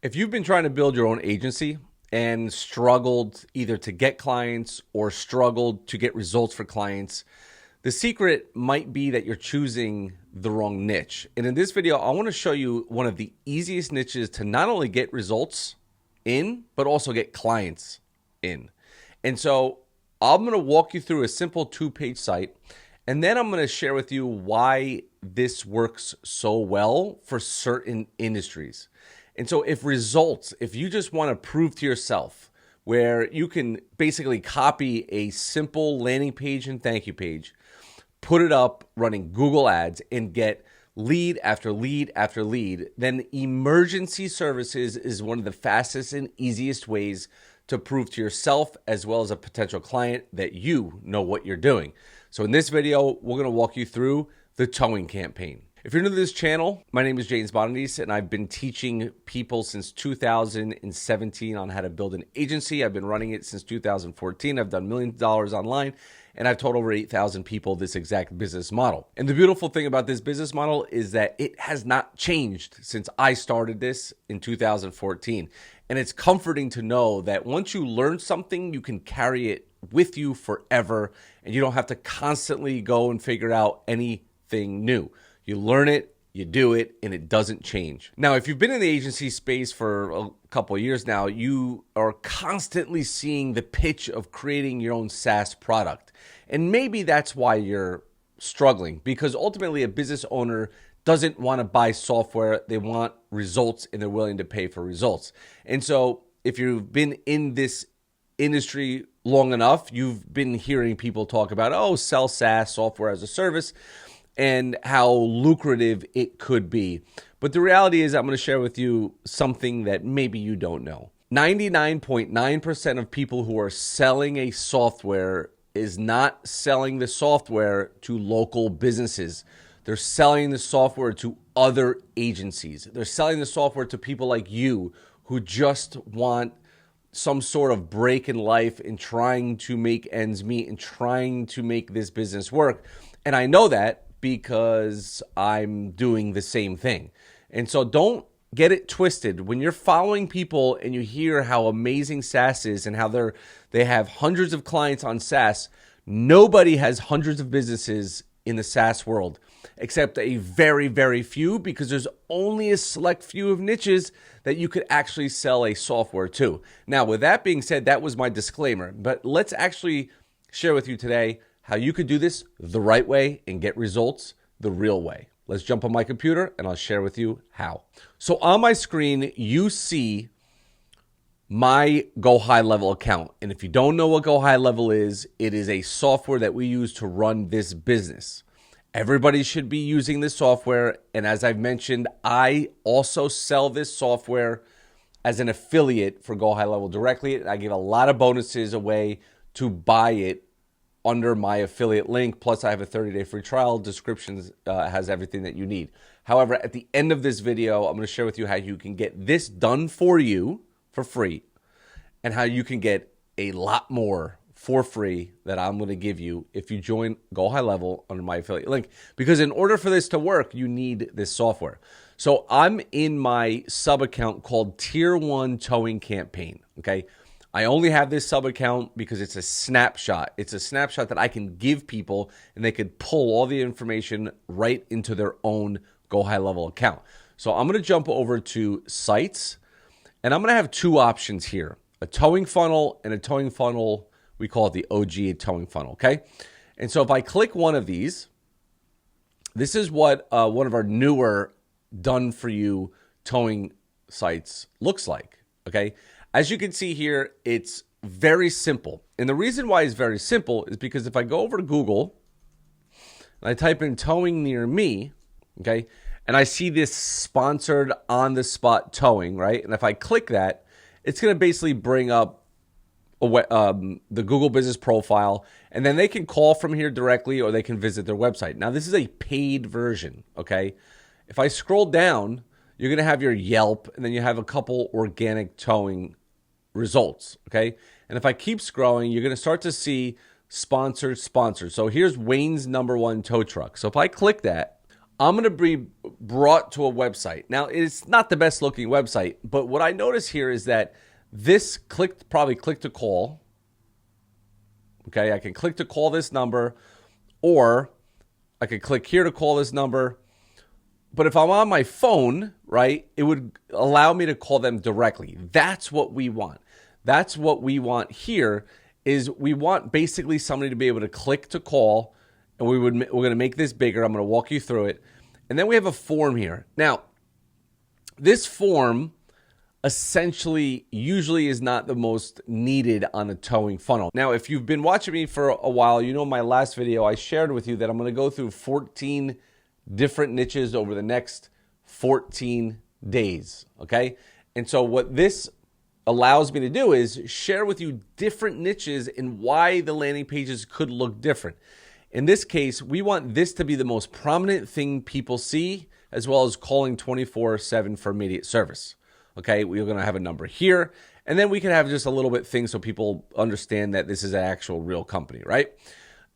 If you've been trying to build your own agency and struggled either to get clients or struggled to get results for clients, the secret might be that you're choosing the wrong niche. And in this video, I want to show you one of the easiest niches to not only get results in, but also get clients in. And so I'm going to walk you through a simple 2-page site, and then I'm going to share with you why this works so well for certain industries. And so if you just want to prove to yourself where you can basically copy a simple landing page and thank you page, put it up running Google ads and get lead after lead after lead, then emergency services is one of the fastest and easiest ways to prove to yourself as well as a potential client that you know what you're doing. So in this video, we're going to walk you through the towing campaign. If you're new to this channel, my name is James Bonadis, and I've been teaching people since 2017 on how to build an agency. I've been running it since 2014. I've done millions of dollars online, and I've taught over 8,000 people this exact business model. And the beautiful thing about this business model is that it has not changed since I started this in 2014. And it's comforting to know that once you learn something, you can carry it with you forever, and you don't have to constantly go and figure out anything new. You learn it, you do it, and it doesn't change. Now, if you've been in the agency space for a couple of years now, you are constantly seeing the pitch of creating your own SaaS product. And maybe that's why you're struggling, because ultimately a business owner doesn't want to buy software. They want results, and they're willing to pay for results. And so if you've been in this industry long enough, you've been hearing people talk about, oh, sell SaaS, software as a service, and how lucrative it could be. But the reality is I'm going to share with you something that maybe you don't know. 99.9% of people who are selling a software is not selling the software to local businesses. They're selling the software to other agencies. They're selling the software to people like you who just want some sort of break in life and trying to make ends meet and trying to make this business work. And I know that because I'm doing the same thing. And so don't get it twisted. When you're following people and you hear how amazing SaaS is and how they have hundreds of clients on SaaS, nobody has hundreds of businesses in the SaaS world except a very, very few, because there's only a select few of niches that you could actually sell a software to. Now, with that being said, that was my disclaimer, but let's actually share with you today how you could do this the right way and get results the real way. Let's jump on my computer and I'll share with you how. So on my screen, you see my GoHighLevel account. And if you don't know what GoHighLevel is, it is a software that we use to run this business. Everybody should be using this software. And as I've mentioned, I also sell this software as an affiliate for GoHighLevel directly. I give a lot of bonuses away to buy it under my affiliate link. Plus I have a 30-day free trial. Descriptions has everything that you need. However, at the end of this video, I'm going to share with you how you can get this done for you for free and how you can get a lot more for free that I'm going to give you if you join GoHighLevel under my affiliate link. Because in order for this to work, you need this software. So I'm in my sub account called Tier 1 Towing Campaign, okay? I only have this sub account because it's a snapshot. It's a snapshot that I can give people and they could pull all the information right into their own GoHighLevel account. So I'm going to jump over to sites, and I'm going to have two options here, a towing funnel and a towing funnel. We call it the OG towing funnel, okay? And so if I click one of these, this is what one of our newer done for you towing sites looks like, okay? As you can see here, it's very simple. And the reason why it's very simple is because if I go over to Google and I type in towing near me, okay, and I see this sponsored on-the-spot towing, right? And if I click that, it's going to basically bring up the Google business profile, and then they can call from here directly or they can visit their website. Now, this is a paid version, okay? If I scroll down, you're going to have your Yelp, and then you have a couple organic towing results, okay? And if I keep scrolling, you're going to start to see sponsored. So here's Wayne's #1 tow truck. So if I click that, I'm going to be brought to a website. Now, it's not the best looking website, but what I notice here is that this probably click to call. Okay, I can click to call this number, or I could click here to call this number. But if I'm on my phone, right, it would allow me to call them directly. That's what we want. That's what we want here is we want basically somebody to be able to click to call, and we're going to make this bigger. I'm going to walk you through it. And then we have a form here. Now, this form essentially usually is not the most needed on a towing funnel. Now, if you've been watching me for a while, you know in my last video I shared with you that I'm going to go through 14 different niches over the next 14 days, okay? And so what this allows me to do is share with you different niches and why the landing pages could look different. In this case, we want this to be the most prominent thing people see, as well as calling 24/7 for immediate service. Okay, we're going to have a number here, and then we can have just a little bit thing so people understand that this is an actual real company, right?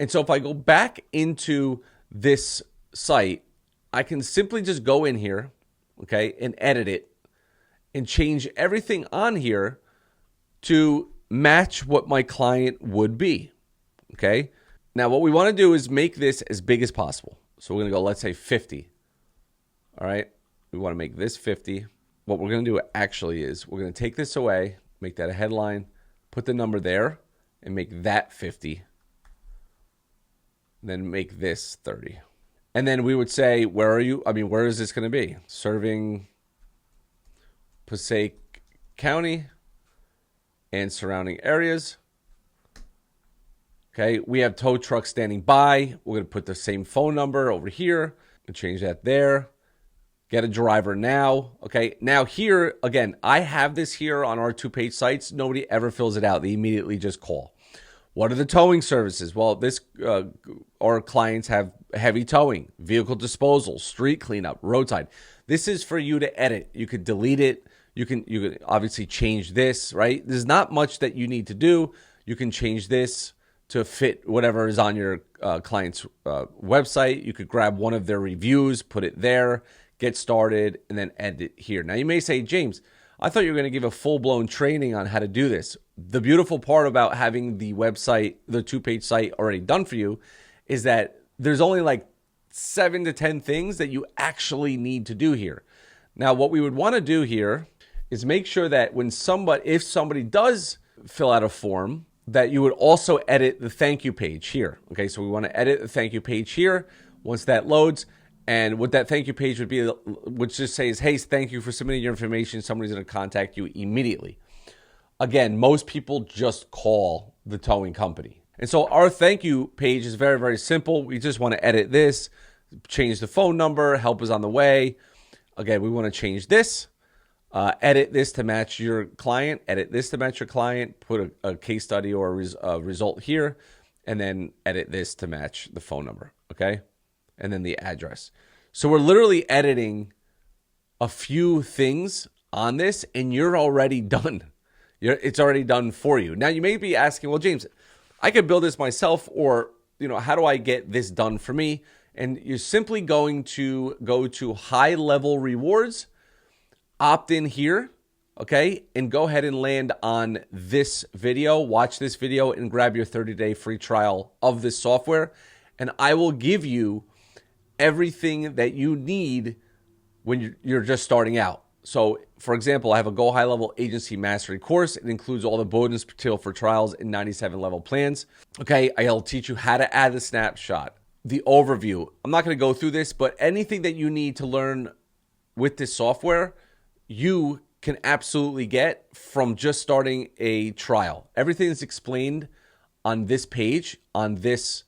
And so if I go back into this site, I can simply just go in here, okay, and edit it and change everything on here to match what my client would be, okay? Now, what we want to do is make this as big as possible. So we're going to go, let's say 50, all right? We want to make this 50. What we're going to do actually is we're going to take this away, make that a headline, put the number there, and make that 50. Then make this 30. And then we would say, where are you? I mean, where is this going to be? Serving Passaic County and surrounding areas. Okay, we have tow trucks standing by. We're going to put the same phone number over here and change that there. Get a driver now. Okay, now here, again, I have this here on our 2-page sites. Nobody ever fills it out. They immediately just call. What are the towing services? Well, our clients have heavy towing, vehicle disposal, street cleanup, roadside. This is for you to edit. You could delete it. You can obviously change this, right? There's not much that you need to do. You can change this to fit whatever is on your client's website. You could grab one of their reviews, put it there, get started, and then edit here. Now, you may say, James, I thought you were going to give a full-blown training on how to do this. The beautiful part about having the website, the 2-page site already done for you is that there's only like 7 to 10 things that you actually need to do here. Now, what we would want to do here is make sure that if somebody does fill out a form, that you would also edit the thank you page here. Okay, so we want to edit the thank you page here once that loads. And what that thank you page would be, which just says, hey, thank you for submitting your information. Somebody's going to contact you immediately. Again, most people just call the towing company. And so our thank you page is very, very simple. We just want to edit this, change the phone number, help is on the way. Again, we want to change this, edit this to match your client, edit this to match your client, put a case study or a result here, and then edit this to match the phone number, okay? And then the address. So we're literally editing a few things on this, and you're already done. It's already done for you. Now, you may be asking, well, James, I could build this myself, or how do I get this done for me? And you're simply going to go to HIGHLEVEL Rewards, opt in here, okay, and go ahead and land on this video. Watch this video and grab your 30-day free trial of this software, and I will give you everything that you need when you're just starting out. So, for example, I have a GoHighLevel Agency Mastery course. It includes all the bonus material for trials and 97 level plans. Okay, I'll teach you how to add the snapshot, the overview. I'm not going to go through this, but anything that you need to learn with this software, you can absolutely get from just starting a trial. Everything is explained on this page, on this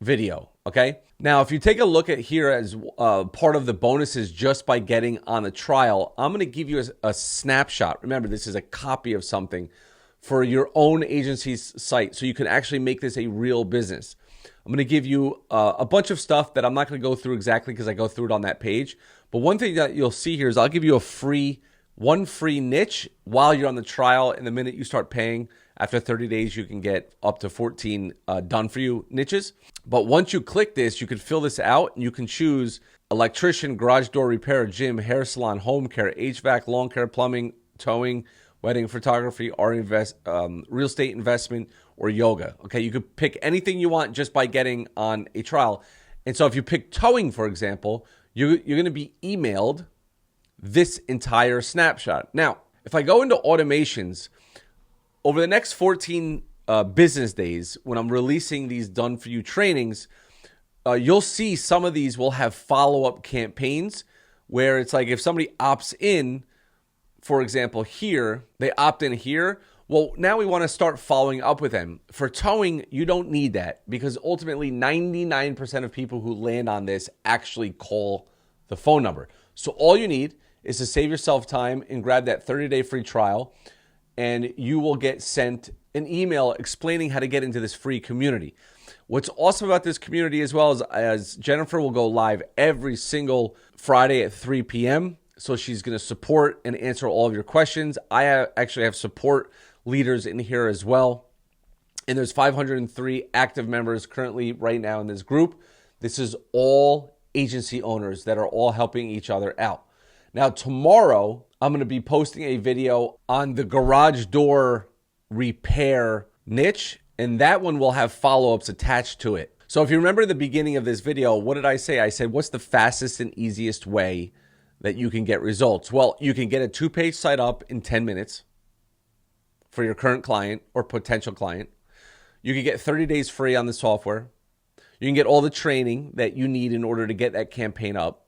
video, okay? Now, if you take a look at here as part of the bonuses just by getting on a trial, I'm going to give you a snapshot. Remember, this is a copy of something for your own agency's site, so you can actually make this a real business. I'm going to give you a bunch of stuff that I'm not going to go through exactly because I go through it on that page. But one thing that you'll see here is I'll give you one free niche while you're on the trial, and the minute you start paying, After 30 days, you can get up to 14 done for you niches. But once you click this, you can fill this out and you can choose electrician, garage door repair, gym, hair salon, home care, HVAC, lawn care, plumbing, towing, wedding photography, real estate investment, or yoga. Okay, you could pick anything you want just by getting on a trial. And so if you pick towing, for example, you're going to be emailed this entire snapshot. Now, if I go into automations, over the next 14 business days, when I'm releasing these done for you trainings, you'll see some of these will have follow-up campaigns where it's like if somebody opts in, for example, here, they opt in here. Well, now we want to start following up with them. For towing, you don't need that because ultimately 99% of people who land on this actually call the phone number. So all you need is to save yourself time and grab that 30-day free trial, and you will get sent an email explaining how to get into this free community. What's awesome about this community as well is as Jennifer will go live every single Friday at 3 p.m., so she's going to support and answer all of your questions. I actually have support leaders in here as well. And there's 503 active members currently right now in this group. This is all agency owners that are all helping each other out. Now, tomorrow, I'm going to be posting a video on the garage door repair niche, and that one will have follow-ups attached to it. So if you remember the beginning of this video, what did I say? I said, what's the fastest and easiest way that you can get results? Well, you can get a 2-page site up in 10 minutes for your current client or potential client. You can get 30 days free on the software. You can get all the training that you need in order to get that campaign up.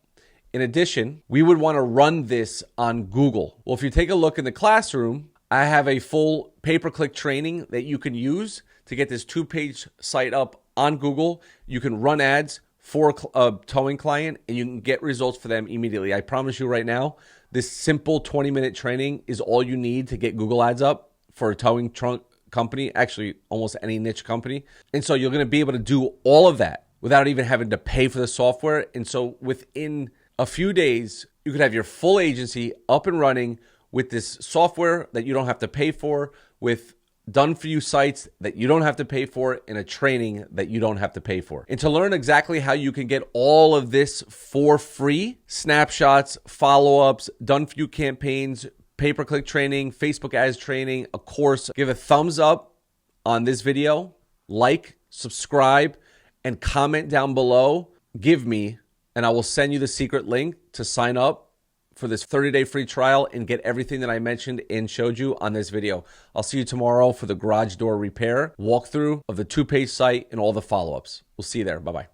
In addition, we would want to run this on Google. Well, if you take a look in the classroom, I have a full pay-per-click training that you can use to get this 2-page site up on Google. You can run ads for a towing client and you can get results for them immediately. I promise you right now, this simple 20-minute training is all you need to get Google ads up for a towing trunk company, actually almost any niche company. And so you're going to be able to do all of that without even having to pay for the software. And so within a few days, you could have your full agency up and running with this software that you don't have to pay for, with done for you sites that you don't have to pay for, and a training that you don't have to pay for. And to learn exactly how you can get all of this for free, snapshots, follow-ups, done for you campaigns, pay-per-click training, Facebook ads training, a course, give a thumbs up on this video, like, subscribe, and comment down below. Give me, and I will send you the secret link to sign up for this 30-day free trial and get everything that I mentioned and showed you on this video. I'll see you tomorrow for the garage door repair walkthrough of the 2-page site and all the follow-ups. We'll see you there. Bye-bye.